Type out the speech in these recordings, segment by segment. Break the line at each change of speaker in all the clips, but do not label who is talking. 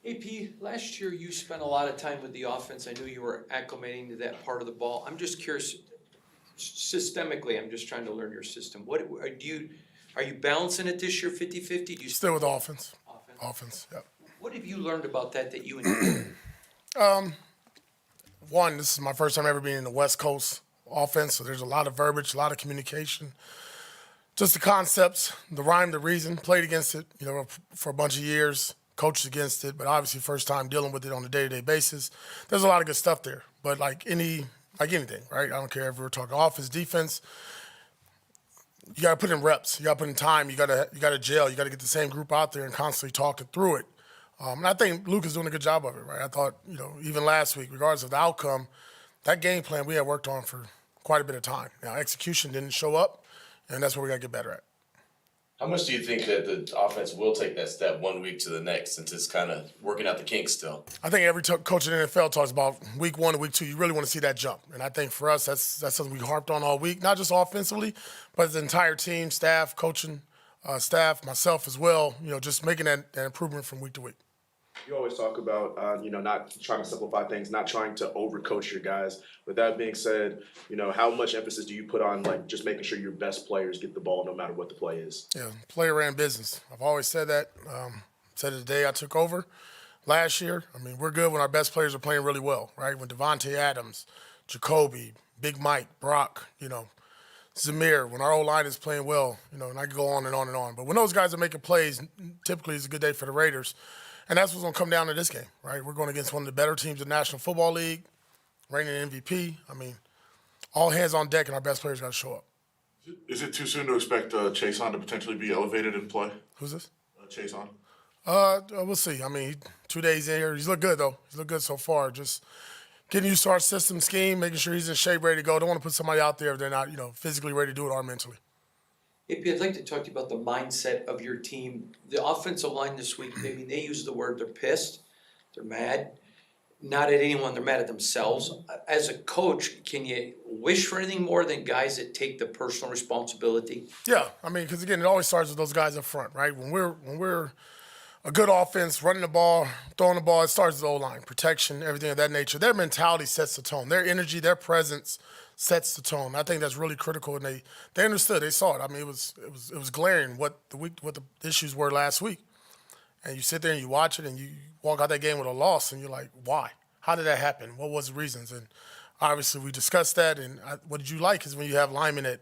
AP, last year you spent a lot of time with the offense. I knew you were acclimating to that part of the ball. I'm just curious, systemically, I'm just trying to learn your system. What are you balancing it this year 50-50? Do you
Still with offense.
offense?
Offense, yep.
What have you learned about that you enjoy?
One, this is my first time ever being in the West Coast offense, so there's a lot of verbiage, a lot of communication. Just the concepts, the rhyme, the reason, played against it, for a bunch of years, coached against it, but obviously first time dealing with it on a day-to-day basis. There's a lot of good stuff there, but like anything, right? I don't care if we're talking offense, defense. You got to put in reps. You got to put in time. You got to gel. You got to get the same group out there and constantly talking through it. And I think Luke is doing a good job of it, right? I thought, even last week, regardless of the outcome, that game plan we had worked on for quite a bit of time. Now, execution didn't show up, and that's where we got to get better at.
How much do you think that the offense will take that step 1 week to the next, since it's kind of working out the kinks still?
I think every coach in the NFL talks about week 1 and week 2. You really want to see that jump, and I think for us that's something we harped on all week, not just offensively, but the entire team, staff, coaching staff, myself as well. Just making that improvement from week to week.
You always talk about, not trying to simplify things, not trying to overcoach your guys. With that being said, how much emphasis do you put on just making sure your best players get the ball no matter what the play is?
Yeah, player ran business. I've always said that. Said it the day I took over last year. I mean, we're good when our best players are playing really well, right? When Devontae Adams, Jacoby, Big Mike, Brock, Zamir, when our O-line is playing well, and I could go on and on and on. But when those guys are making plays, typically it's a good day for the Raiders. And that's what's going to come down to this game, right? We're going against one of the better teams in the National Football League, reigning MVP. I mean, all hands on deck, and our best players got to show up.
Is it too soon to expect Chaisson to potentially be elevated in play?
Who's this?
Chaisson.
We'll see. I mean, 2 days in here. He's looked good, though. He's looked good so far. Just getting used to our system scheme, making sure he's in shape, ready to go. Don't want to put somebody out there if they're not, physically ready to do it or mentally.
AP, I'd like to talk to you about the mindset of your team. The offensive line this week, they use the word they're pissed, they're mad. Not at anyone, they're mad at themselves. As a coach, can you wish for anything more than guys that take the personal responsibility?
Yeah, I mean, because again, it always starts with those guys up front, right? When we're a good offense, running the ball, throwing the ball, it starts with the O-line, protection, everything of that nature. Their mentality sets the tone. Their energy, their presence sets the tone. I think that's really critical, and they understood. They saw it. I mean, it was glaring what the issues were last week. And you sit there and you watch it, and you walk out that game with a loss, and you're like, why? How did that happen? What was the reasons? And obviously we discussed that. And what did you like is when you have linemen that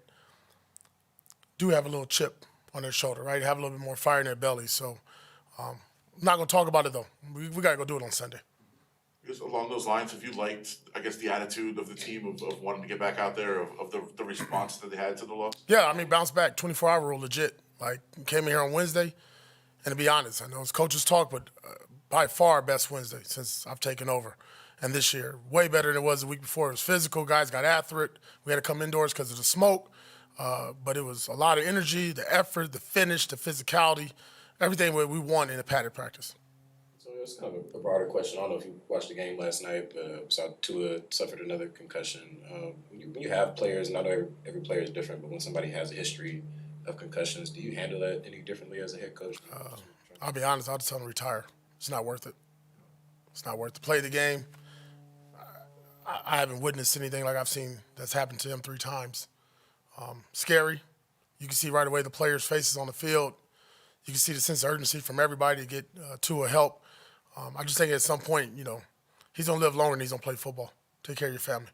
do have a little chip on their shoulder, right? Have a little bit more fire in their belly. So I'm not going to talk about it, though. We got to go do it on Sunday.
I guess along those lines, have you liked, the attitude of the team of wanting to get back out there, of the response that they had to the loss?
Yeah, I mean, bounce back, 24-hour rule, legit. Like, came in here on Wednesday, and to be honest, I know it's coaches talk, but by far best Wednesday since I've taken over. And this year, way better than it was the week before. It was physical. Guys got after it. We had to come indoors because of the smoke. But it was a lot of energy, the effort, the finish, the physicality, everything we want in a padded practice.
So it's kind of a broader question. I don't know if you watched the game last night. Saw Tua suffered another concussion. When you have players, not every player is different, but when somebody has a history of concussions, do you handle that any differently as a head coach?
I'll be honest, I'll just tell them to retire. It's not worth it. It's not worth it. Play the game. I haven't witnessed anything like I've seen that's happened to him 3 times. Scary. You can see right away the players' faces on the field. You can see the sense of urgency from everybody to get Tua help. I just think at some point, he's going to live longer and he's going to play football. Take care of your family.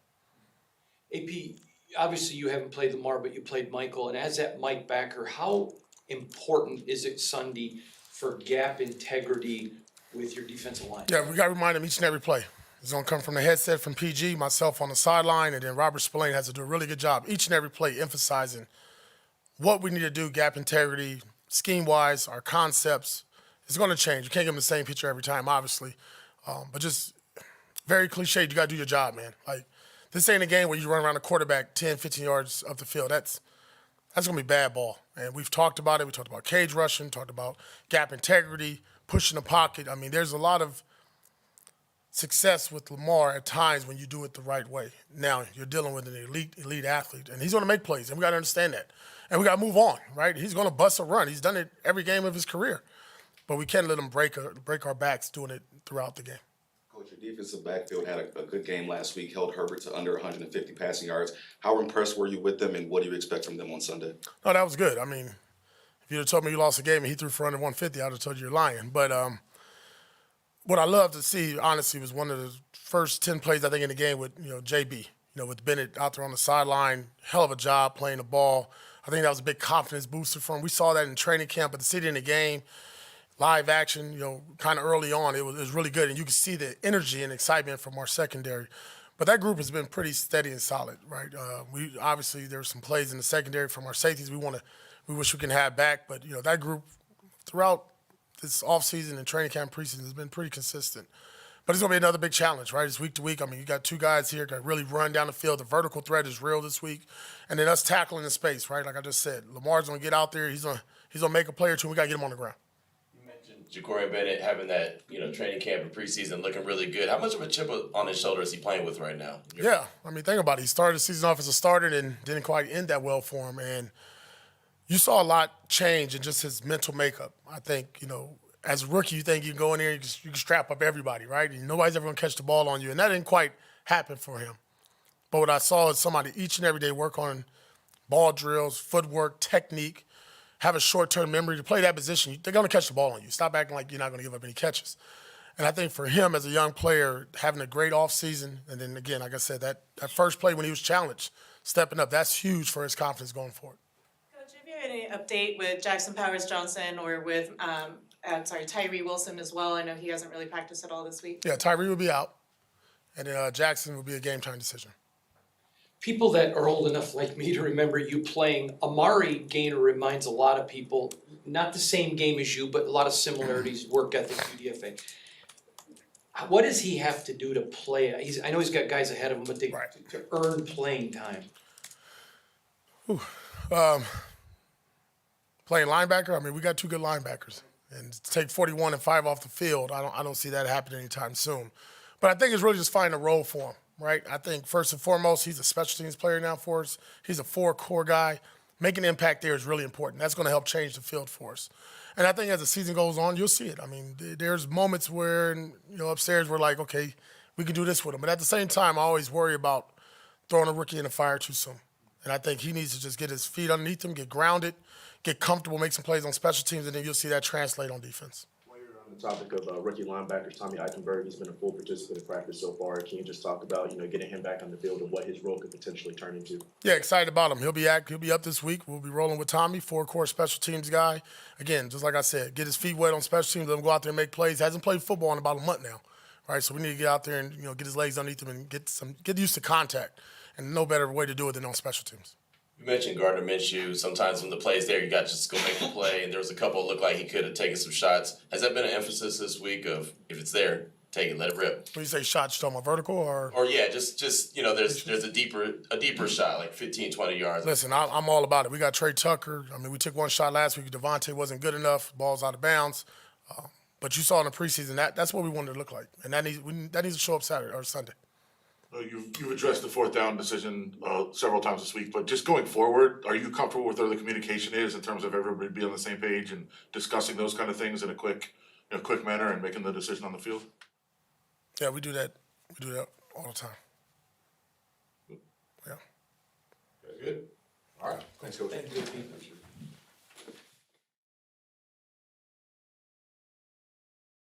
AP, obviously you haven't played Lamar, but you played Michael. And as that Mike backer, how important is it Sunday for gap integrity with your defensive line?
Yeah, we got to remind him each and every play. It's going to come from the headset from PG, myself on the sideline, and then Robert Spillane has to do a really good job each and every play emphasizing what we need to do, gap integrity, scheme-wise, our concepts. It's going to change. You can't give them the same picture every time, obviously. But just very cliched, you got to do your job, man. Like, this ain't a game where you run around the quarterback 10, 15 yards up the field. That's going to be bad ball. And we've talked about it. We talked about cage rushing, talked about gap integrity, pushing the pocket. I mean, there's a lot of success with Lamar at times when you do it the right way. Now, you're dealing with an elite athlete, and he's going to make plays, and we got to understand that. And we got to move on, right? He's going to bust a run. He's done it every game of his career. but we can't let them break our backs doing it throughout the game.
Coach, your defensive backfield had a good game last week, held Herbert to under 150 passing yards. How impressed were you with them, and what do you expect from them on Sunday?
No, that was good. I mean, if you'd have told me you lost a game and he threw for under 150, I'd have told you you're lying. But what I love to see, honestly, was one of the first 10 plays, I think, in the game with, JB, with Bennett out there on the sideline. Hell of a job playing the ball. I think that was a big confidence booster for him. We saw that in training camp, but to see it in the game, live action, kind of early on, it was really good. And you could see the energy and excitement from our secondary. But that group has been pretty steady and solid, right? We obviously, there were some plays in the secondary from our safeties we wish we can have back. But, that group throughout this offseason and training camp preseason has been pretty consistent. But it's going to be another big challenge, right? It's week to week. I mean, you got two guys here that really run down the field. The vertical threat is real this week. And then us tackling in space, right? Like I just said, Lamar's going to get out there. He's going to make a play or two. We got to get him on the ground.
You mentioned Ja'Cory Bennett having that, training camp and preseason looking really good. How much of a chip on his shoulder is he playing with right now?
Yeah. I mean, think about it. He started the season off as a starter and didn't quite end that well for him. And you saw a lot change in just his mental makeup. I think, as a rookie, you think you can go in there and you can strap up everybody, right? And nobody's ever going to catch the ball on you. And that didn't quite happen for him. But what I saw is somebody each and every day work on ball drills, footwork, technique, have a short-term memory to play that position. They're going to catch the ball on you. Stop acting like you're not going to give up any catches. And I think for him as a young player, having a great offseason, and then again, like I said, that first play when he was challenged, stepping up, that's huge for his confidence going forward.
Coach, have you had any update with Jackson Powers-Johnson or with Tyree Wilson as well? I know he hasn't really practiced at all this week.
Yeah, Tyree will be out, and then Jackson will be a game-time decision.
People that are old enough like me to remember you playing, Amari Gaynor reminds a lot of people, not the same game as you, but a lot of similarities, work ethic, UDFA. What does he have to do to play? I know he's got guys ahead of him, but to earn playing time.
Playing linebacker, I mean, we got two good linebackers. And to take 41 and 5 off the field, I don't see that happening anytime soon. But I think it's really just finding a role for him, right? I think first and foremost, he's a special teams player now for us. He's a 4-core guy. Making an impact there is really important. That's going to help change the field for us. And I think as the season goes on, you'll see it. I mean, there's moments where, upstairs we're like, okay, we can do this with him. But at the same time, I always worry about throwing a rookie in the fire too soon. And I think he needs to just get his feet underneath him, get grounded, get comfortable, make some plays on special teams, and then you'll see that translate on defense.
While you're on the topic of rookie linebackers, Tommy Eichenberg has been a full participant in practice so far. Can you just talk about, getting him back on the field and what his role could potentially turn into?
Yeah, excited about him. He'll be up this week. We'll be rolling with Tommy, 4-core special teams guy. Again, just like I said, get his feet wet on special teams, let him go out there and make plays. Hasn't played football in about a month now, right? So we need to get out there and get his legs underneath him and get used to contact. And no better way to do it than on special teams.
You mentioned Gardner Minshew. Sometimes when the play's there, you got to just go make the play. And there was a couple that looked like he could have taken some shots. Has that been an emphasis this week of if it's there, take it, let it rip?
When you say shots, you talking about vertical or?
Or yeah, just there's a deeper shot, like 15, 20 yards.
Listen, I'm all about it. We got Trey Tucker. I mean, we took one shot last week. Devontae wasn't good enough. Ball's out of bounds. But you saw in the preseason that's what we wanted to look like, and that needs to show up Saturday or Sunday.
You've addressed the 4th down decision several times this week, but just going forward, are you comfortable with where the communication is in terms of everybody being on the same page and discussing those kind of things in a quick manner and making the decision on the field?
Yeah, we do that. We do that all the time. Yeah.
Very good. All right. Thanks, Coach.
Thank you.